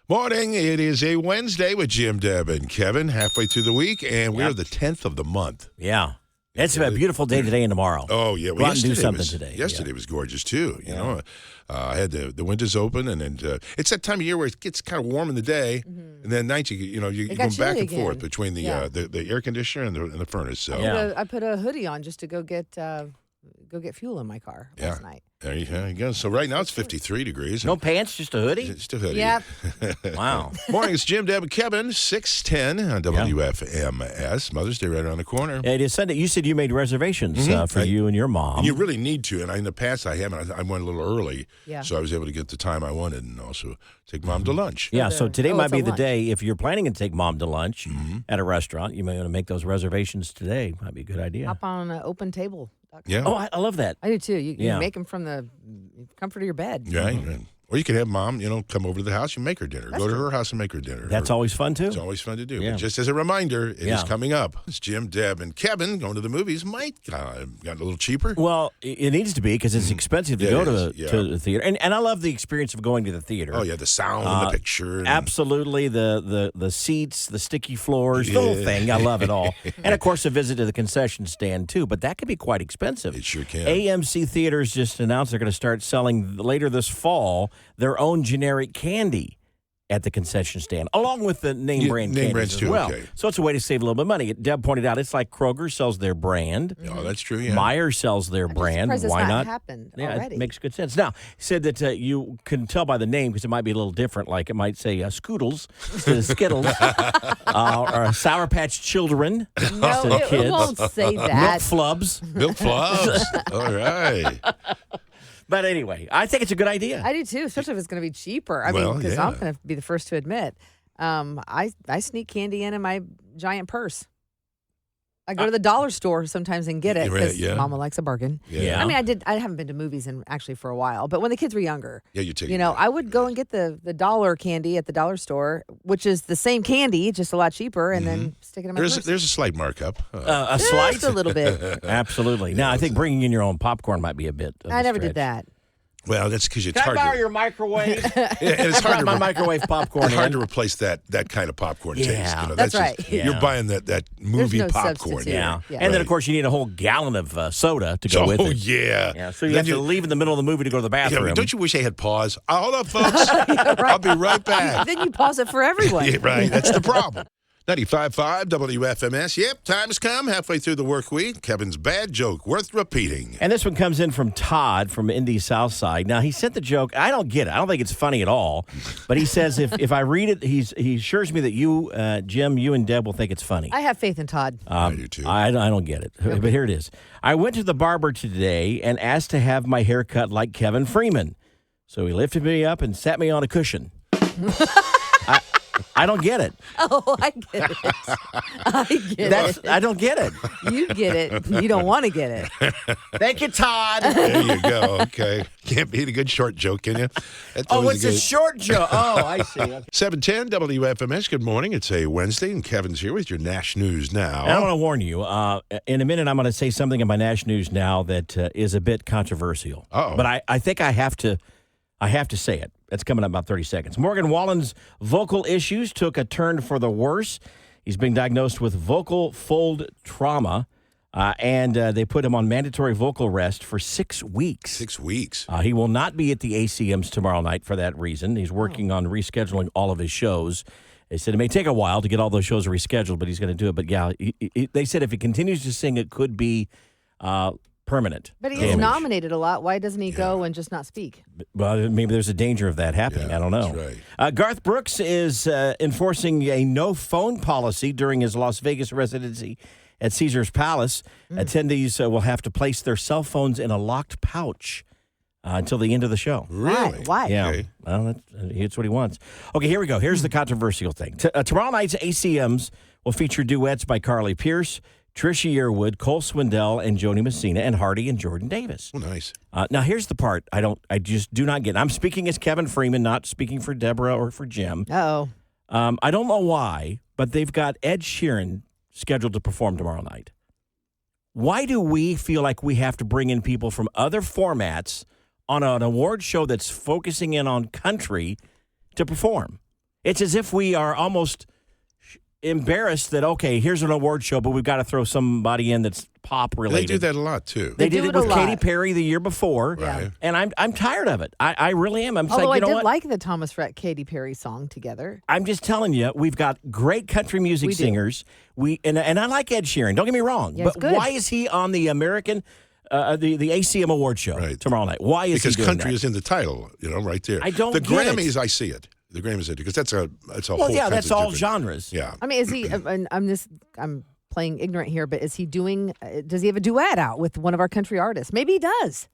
Morning. It is a Wednesday with Jim, Deb, and Kevin. Halfway through the week, and we're the 10th of the month. Yeah. It's a beautiful day today and tomorrow. Oh, yeah. Go out and do something today. Yesterday was gorgeous, too. You know, I had the windows open, and then it's that time of year where it gets kind of warm in the day, and then at night, you go back and forth between the air conditioner and the furnace. So I put a hoodie on just to go get fuel in my car last night. There you go. So right now it's 53 degrees. No pants, just a hoodie? Just a hoodie. Yep. Wow. Morning, it's Jim, Deb, and Kevin, 610 on WFMS. Mother's Day right around the corner. It is Sunday. You said you made reservations for you and your mom. And you really need to. And in the past, I haven't. I went a little early, Yeah. so I was able to get the time I wanted and also take Mom to lunch. Yeah, so today might it's a be the lunch. day. If you're planning to take mom to lunch at a restaurant, you may want to make those reservations today. Might be a good idea. Hop on open table. Yeah. Oh, I love that. I do too. You Yeah. make them from the comfort of your bed. Right. Or you can have Mom, come over to the house and make her dinner. That's Go to true. her house and make her dinner. That's always fun, too. It's always fun to do. Yeah. But just as a reminder, it is Yeah. coming up. It's Jim, Deb, and Kevin going to the movies. Might got a little cheaper. Well, it needs to be because it's expensive to Yeah, go it to is, to the theater. And I love the experience of going to the theater. Oh, yeah, the sound and the picture. And Absolutely. The seats, the sticky floors, the whole Yeah. thing. I love it all. And, of course, a visit to the concession stand, too. But that can be quite expensive. It sure can. AMC Theaters just announced they're going to start selling later this fall their own generic candy at the concession stand, along with the name brand name candies brands as too, well. okay. So it's a way to save a little bit of money. Deb pointed out it's like Kroger sells their brand. Oh, that's true, yeah. Meyer sells their I'm brand. surprised it's Why not not? happened Yeah, already. it makes good sense. Now, he said that you can tell by the name because it might be a little different. Like it might say Scoodles instead of Skittles, or Sour Patch Children No, instead of it kids. won't say Milk that. Flubs. Milk Flubs. All right. But anyway, I think it's a good idea. I do too, especially if it's going to be cheaper. I Well, mean, because I'm yeah. going to be the first to admit, I sneak candy in my giant purse. I go to the dollar store sometimes and get it Right, because yeah. Mama likes a bargain. Yeah. I mean, I haven't been to movies actually for a while, but when the kids were younger, Yeah, you take I would go and get the dollar candy at the dollar store, which is the same candy, just a lot cheaper, and then stick it in my purse. There's a slight markup. A Just slice? a little bit. Absolutely. Now, I think bringing in your own popcorn might be a bit of I a never stretch. did that. Well, that's because it's Can I hard borrow to, your microwave? and it's hard my to, microwave popcorn it's hard in. to replace that kind of popcorn taste. Yeah. That's just- right. Yeah. You're buying that movie no popcorn. substitute. Yeah. Yeah. And then, Right. of course, you need a whole gallon of soda to go with Oh, it. yeah. Yeah, so you Then have to leave in the middle of the movie to go to the Yeah, bathroom. don't you wish they had pause? Hold up, folks. I'll be right back. Then you pause it for everyone. Yeah, right. That's the problem. 95.5 WFMS. Yep, time's come. Halfway through the work week. Kevin's bad joke worth repeating. And this one comes in from Todd from Indy Southside. Now, he sent the joke. I don't get it. I don't think it's funny at all. But he says if I read it, he assures me that you, Jim, you and Deb will think it's funny. I have faith in Todd. I do, too. I don't get it. But here it is. I went to the barber today and asked to have my hair cut like Kevin Freeman. So he lifted me up and sat me on a cushion. I don't get it. Oh, I get it. I get it. I don't get it. You get it. You don't want to get it. Thank you, Todd. There you go. Okay. Can't beat a good short joke, can you? That's Oh, always it's a short joke. Oh, I see. Okay. 710 WFMS. Good morning. It's a Wednesday, and Kevin's here with your Nash News Now. I want to warn you. In a minute, I'm going to say something in my Nash News Now that is a bit controversial. Uh-oh. But I think I have to say it. That's coming up in about 30 seconds. Morgan Wallen's vocal issues took a turn for the worse. He's being diagnosed with vocal fold trauma, and they put him on mandatory vocal rest for 6 weeks. 6 weeks. He will not be at the ACMs tomorrow night for that reason. He's working on rescheduling all of his shows. They said it may take a while to get all those shows rescheduled, but he's going to do it. But, yeah, they said if he continues to sing, it could be permanent. But he damage. is nominated a lot. Why doesn't he go and just not speak? Well, maybe there's a danger of that happening. Yeah, I don't know. that's right. Garth Brooks is enforcing a no-phone policy during his Las Vegas residency at Caesar's Palace. Attendees will have to place their cell phones in a locked pouch until the end of the show. Really? Why? Yeah. Okay. Well, it's what he wants. Okay, here we go. Here's the controversial thing. Tomorrow night's ACMs will feature duets by Carly Pearce, Trisha Yearwood, Cole Swindell, and Joni Messina, and Hardy and Jordan Davis. Oh, nice. Now, here's the part I just do not get. I'm speaking as Kevin Freeman, not speaking for Deborah or for Jim. Uh-oh. I don't know why, but they've got Ed Sheeran scheduled to perform tomorrow night. Why do we feel like we have to bring in people from other formats on an award show that's focusing in on country to perform? It's as if we are almost embarrassed that, okay, here's an award show, but we've got to throw somebody in that's pop related. They do that a lot, too. They did it with a lot. Katy Perry the year before, Right. and I'm tired of it. I really am. I'm Although like, you know I did what? like the Thomas Rhett Katy Perry song together. I'm just telling you, we've got great country music We do. singers. And I like Ed Sheeran. Don't get me wrong, Yeah, but it's good. why is he on the American the ACM award show tomorrow night? Why is because he doing country that? is in the title, right there. I don't the get it. Grammys, I see it. The Grammys, because that's a whole. Well, yeah, that's all different- genres. Yeah. I mean, is he? I'm playing ignorant here, but is he doing? Does he have a duet out with one of our country artists? Maybe he does.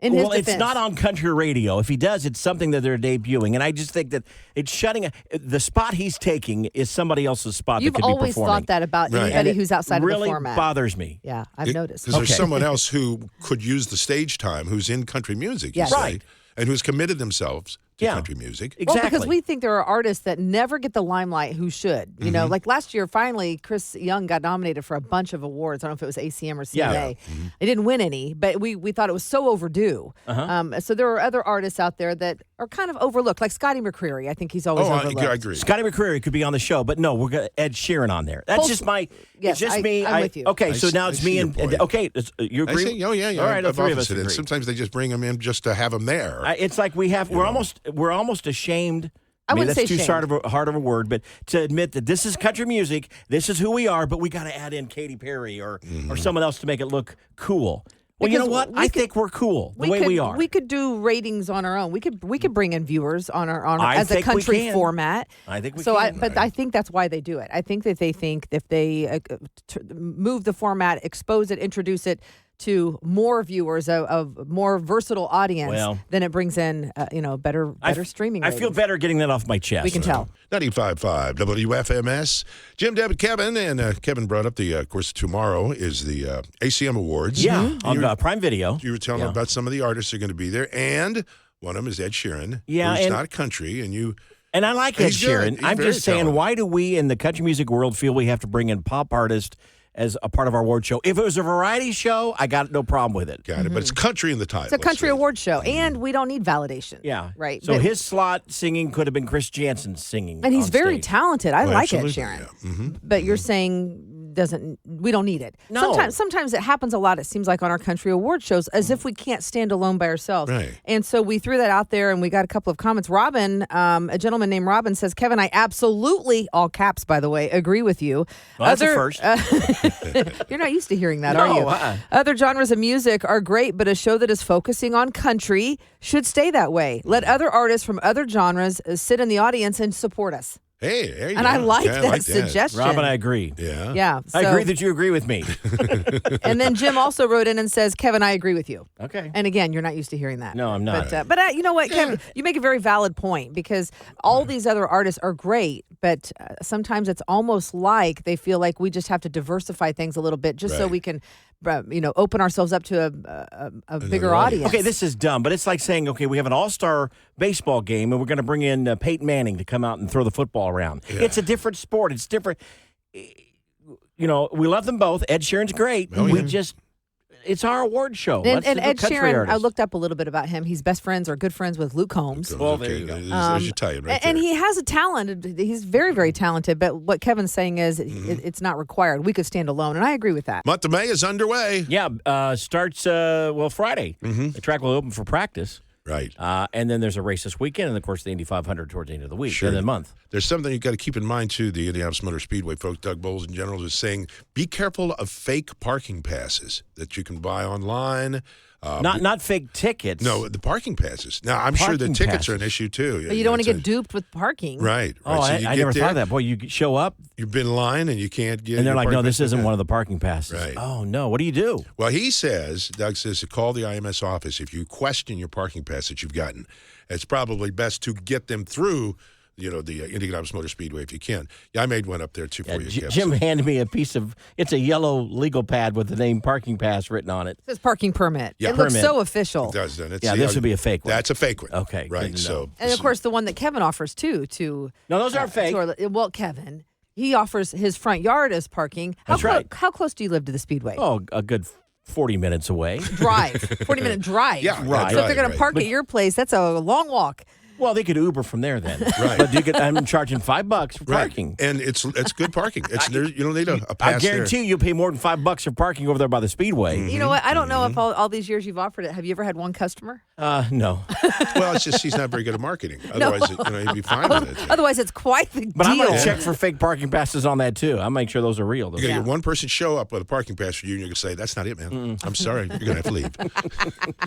In his Well, it's defense. not on country radio. If he does, it's something that they're debuting, and I just think that it's shutting. The spot he's taking is somebody else's spot. You've that could be always performing. thought that about Right. anybody And it who's outside really of the format. bothers me. Yeah, I've noticed. Because there's Okay. someone else who could use the stage time who's in country music, you Yes. say, Right. and who's committed themselves to Yeah. country music. Exactly. Well, because we think there are artists that never get the limelight who should. You know, like last year, finally, Chris Young got nominated for a bunch of awards. I don't know if it was ACM or CMA. Yeah. They didn't win any, but we thought it was so overdue. So there are other artists out there that are kind of overlooked, like Scotty McCreery. I think he's always overlooked. I agree. Scotty McCreery could be on the show, but no, we're going to Ed Sheeran on there. That's Full- just my. Yes, it's just me. I'm with you. Okay, so now I it's see me your and point. okay, you I agree? say, yeah. All right, the I've three of us opposite it. agree. Sometimes they just bring them in just to have them there. It's like we're almost ashamed. I wouldn't that's say too shamed. hard of a word, but to admit that this is country music, this is who we are, but we got to add in Katy Perry or someone else to make it look cool. Well, you know Because what? we I could- think we're cool the way could, we are. We could do ratings on our own. We could bring in viewers on our I as a think we country can. format. I think we so can. but I think that's why they do it. I think that they think if they move the format, expose it, introduce it to more viewers, a more versatile audience, Well, then it brings in better streaming. I feel ratings. better getting that off my chest. We can tell. 95.5 WFMS. Jim, Deb, Kevin, and Kevin brought up of course, tomorrow is the ACM Awards. Yeah, And on Prime Video. you were telling me about some of the artists who are going to be there, and one of them is Ed Sheeran, Yeah, who's and- not country, and you... And I like Ed He's good. Sheeran. He's I'm very just saying, talented. why do we in the country music world feel we have to bring in pop artists as a part of our award show? If it was a variety show, I got no problem with it. Got it, but it's country in the title. It's a country award show, and we don't need validation. Yeah. Right. So But- his slot singing could have been Chris Jansen singing. and he's on very stage. talented. I like Ed absolutely, Sheeran. yeah. Mhm. But you're saying we don't need it. No. Sometimes it happens a lot, it seems like, on our country award shows, as if we can't stand alone by ourselves. Right. And so we threw that out there, and we got a couple of comments. Robin, a gentleman named Robin, says, Kevin, I absolutely, all caps, by the way, agree with you. Well, that's a first. You're not used to hearing that, No, are you? Other genres of music are great, but a show that is focusing on country should stay that way. Let other artists from other genres sit in the audience and support us. Hey, there you And go. I like Yeah, that suggestion. Robin, I agree. Yeah. Yeah. I so- agree that you agree with me. And then Jim also wrote in and says, Kevin, I agree with you. Okay. And again, you're not used to hearing that. No, I'm not. But you know what, Kevin? You make a very valid point because all these other artists are great, but sometimes it's almost like they feel like we just have to diversify things a little bit just so Right. we can, open ourselves up to a bigger audience. audience. Okay, this is dumb, but it's like saying, okay, we have an all-star baseball game, and we're going to bring in Peyton Manning to come out and throw the football around. Yeah. It's a different sport. It's different. We love them both. Ed Sheeran's great. Oh, We yeah. just, it's our award show. And, Let's and do the Ed country Sheeran, I artists. looked up a little bit about him. He's best friends or good friends with Luke Combs. Well, there you go. There's your tie-in right And there. he has a talent. He's very, very talented. But what Kevin's saying is it's not required. We could stand alone. And I agree with that. Month of May is underway. Yeah, starts, Friday. The track will open for practice. Right. And then there's a race this weekend, and, of course, the Indy 500 towards the end of the week, Sure. end of the month. There's something you've got to keep in mind, too. The Indianapolis Motor Speedway folks, Doug Bowles in general, is saying be careful of fake parking passes that you can buy online. Not fake tickets. No, the parking passes. Now, I'm sure the Parking tickets are an passes. issue, too. But you don't want to get duped with parking. Right. Oh, So you I get never there, thought of that. Boy, you show up, You've been in line, and you can't get and they're your like, no, parking this pass. isn't one of the parking passes. Right. Oh, no. What do you do? Well, Doug says, to call the IMS office if you question your parking pass that you've gotten. It's probably best to get them through, the Indianapolis Motor Speedway if you can. Yeah, I made one up there, too, for you, Kev. Jim handed me a piece of, it's a yellow legal pad with the name parking pass written on it. It says parking permit. Yeah. It looks Permit. so official. It does, then. Yeah, this would be a fake one. That's a fake one. Okay, good Right, to so... know. And of course, the one that Kevin offers too to No, those aren't fake. well, Kevin, he offers his front yard as parking. That's right. How close do you live to the Speedway? Oh, a good 40 minutes away. Drive, 40-minute drive. Yeah, Right. So if they're going right. to park at your place, that's a long walk. Well, they could Uber from there then. Right. But I'm charging $5 for parking. Right. And it's good parking. You don't need a pass. I guarantee you'll pay more than $5 for parking over there by the Speedway. You know what? I don't know if all these years you've offered it. Have you ever had one customer? No. Well, it's just he's not very good at marketing. Otherwise, he'd be fine with it. Otherwise, it's quite the But deal. I'm going to check for fake parking passes on that, too. I'll make sure those are real. You're going to get one person show up with a parking pass for you, and you're going to say, that's not it, man. I'm sorry. You're going to have to leave.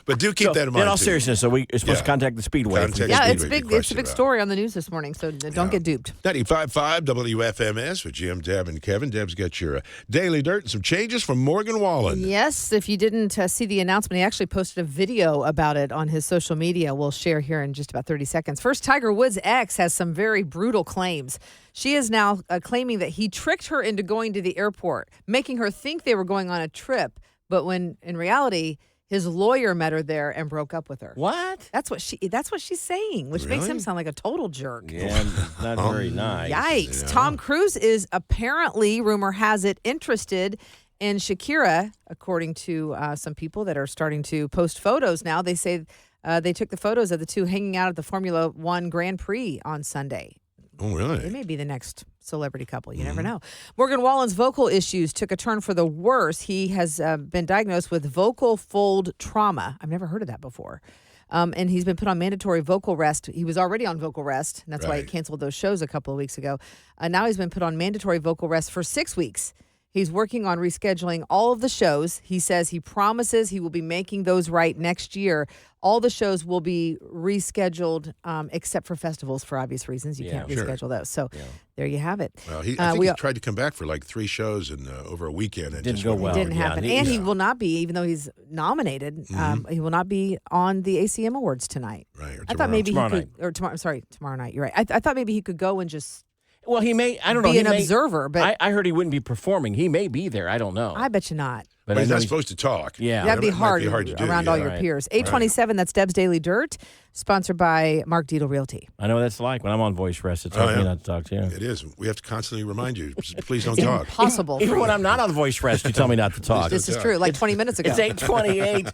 But do keep that in mind, in all seriousness, so we're supposed to contact the Speedway. It's big. It's a big story on the news this morning, so don't get duped. 95.5 WFMS with Jim, Deb, and Kevin. Deb's got your Daily Dirt and some changes from Morgan Wallen. Yes, if you didn't see the announcement, he actually posted a video about it on his social media. We'll share here in just about 30 seconds. First, Tiger Woods' ex has some very brutal claims. She is now claiming that he tricked her into going to the airport, making her think they were going on a trip, but when in reality, his lawyer met her there and broke up with her. What? That's what she's saying, which makes him sound like a total jerk. Yeah, not very nice. Yikes. Yeah. Tom Cruise is apparently, rumor has it, interested in Shakira, according to some people that are starting to post photos now. They say they took the photos of the two hanging out at the Formula One Grand Prix on Sunday. Oh, really? They may be the next celebrity couple. You never know. Morgan Wallen's vocal issues took a turn for the worse. He has been diagnosed with vocal fold trauma. I've never heard of that before. And he's been put on mandatory vocal rest. He was already on vocal rest, and that's why he canceled those shows a couple of weeks ago. Now he's been put on mandatory vocal rest for 6 weeks. He's working on rescheduling all of the shows. He says he promises he will be making those right next year. All the shows will be rescheduled except for festivals for obvious reasons. You can't reschedule those. So there you have it. Well, I think he tried to come back for like 3 shows over a weekend. And didn't go well. Didn't happen. And he will not be, even though he's nominated, he will not be on the ACM Awards tonight. Right. I thought maybe tomorrow he night. could, or tomorrow night. You're right. I thought maybe he could go and just Well, he may, I don't know. be an observer, but I heard he wouldn't be performing. He may be there. I don't know. I bet you not. But he's not supposed to talk. Yeah. That'd be hard to do, around all your peers. 827, that's Deb's Daily Dirt, sponsored by Mark Dietel Realty. I know what that's like when I'm on voice rest. It's hard for me not to talk to you. It is. We have to constantly remind you, please don't talk. Impossible. Even when I'm not on voice rest, you tell me not to talk. This is true, like 20 minutes ago. It's 8:28.